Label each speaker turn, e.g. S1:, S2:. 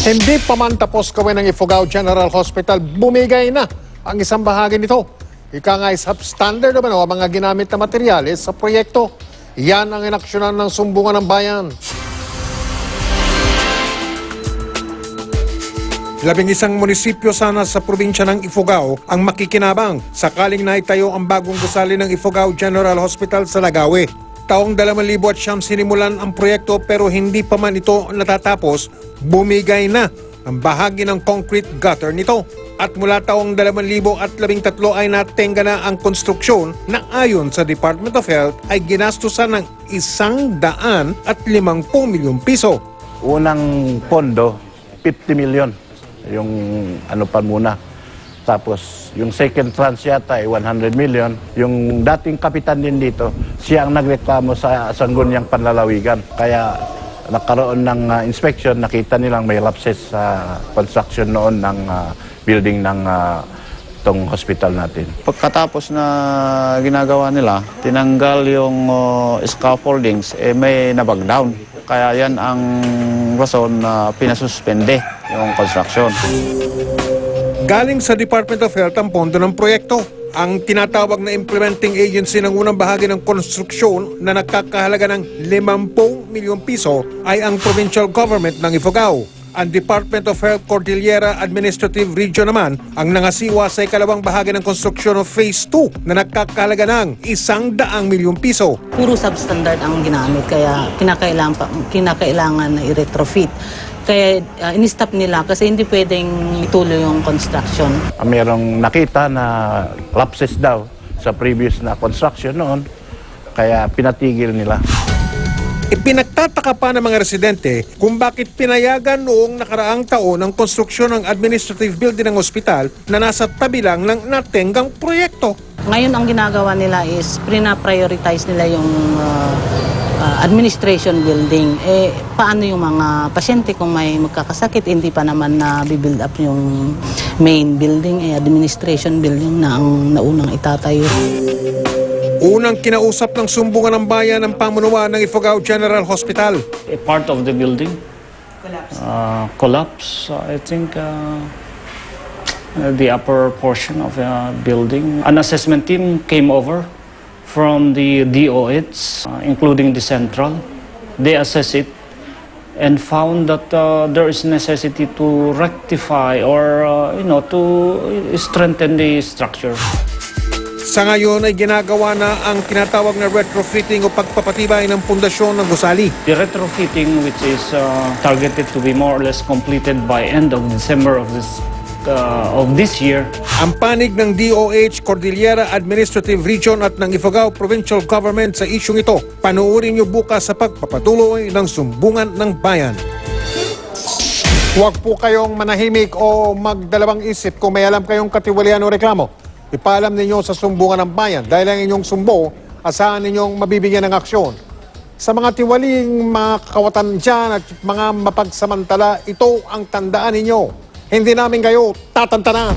S1: Hindi pa man tapos gawin ng Ifugao General Hospital, bumigay na ang isang bahagi nito. Ika nga substandard naman ang mga ginamit na materyales sa proyekto. Yan ang inaksyonan ng sumbungan ng bayan. 11 munisipyo sana sa probinsya ng Ifugao ang makikinabang sakaling naitayo ang bagong gusali ng Ifugao General Hospital sa Lagawe. Taong 2009 sinimulan ang proyekto pero hindi pa man ito natatapos, bumigay na ang bahagi ng concrete gutter nito. At mula taong 2013 ay natenga na ang konstruksyon na ayon sa Department of Health ay ginastusan ng 150 milyong piso.
S2: Unang pondo, 50 million. Yung ano pa muna. Tapos yung second tranche yata ay 100 million. Yung dating kapitan din dito, siya ang nagreklamo sa Sangguniang Panlalawigan. Kaya nagkaroon ng inspection, nakita nilang may lapses sa construction noon ng building ng tong hospital natin.
S3: Pagkatapos na ginagawa nila, tinanggal yung scaffoldings, may nabagdown. Kaya yan ang rason na pinasuspende yung construction.
S1: Galing sa Department of Health ang pondo ng proyekto. Ang tinatawag na implementing agency ng unang bahagi ng konstruksyon na nagkakahalaga ng 50 milyong piso ay ang provincial government ng Ifugao. Ang Department of Health Cordillera Administrative Region naman ang nangasiwa sa ikalawang bahagi ng konstruksyon of Phase 2 na nagkakahalaga ng 100 milyong piso.
S4: Puro substandard ang ginamit kaya kinakailangan na i-retrofit. Kaya in-stop nila kasi hindi pwedeng ituloy yung construction.
S2: Mayroong nakita na lapses daw sa previous na construction noon, kaya pinatigil nila.
S1: Ipinagtataka pa ng mga residente kung bakit pinayagan noong nakaraang taon ang konstruksyon ng administrative building ng ospital na nasa tabi lang ng natenggang proyekto.
S4: Ngayon ang ginagawa nila is prina-prioritize nila yung administration building. Paano yung mga pasyente kung may magkakasakit, hindi pa naman na bibuild up yung main building, administration building na ang naunang itatayo.
S1: Unang kinausap ng sumbungan ng bayan ng pamunuan ng Ifugao General Hospital.
S5: A part of the building collapse. I think the upper portion of the building. An assessment team came over from the DOH, including the central. They assessed it and found that there is necessity to rectify or to strengthen the structure.
S1: Sa ngayon ay ginagawa na ang tinatawag na retrofitting o pagpapatibay ng pundasyon ng gusali.
S5: The retrofitting, which is targeted to be more or less completed by end of December of this year.
S1: Ang panig ng DOH, Cordillera Administrative Region at ng Ifugao Provincial Government sa isyong ito, panuorin niyo bukas sa pagpapatuloy ng sumbungan ng bayan. Huwag po kayong manahimik o magdalawang isip kung may alam kayong katiwalian o reklamo. Ipaalam ninyo sa sumbungan ng bayan dahil ang inyong sumbo, asahan ninyong mabibigyan ng aksyon. Sa mga tiwaling mga kakawatan dyan at mga mapagsamantala, ito ang tandaan ninyo. Hindi namin kayo tatantanan.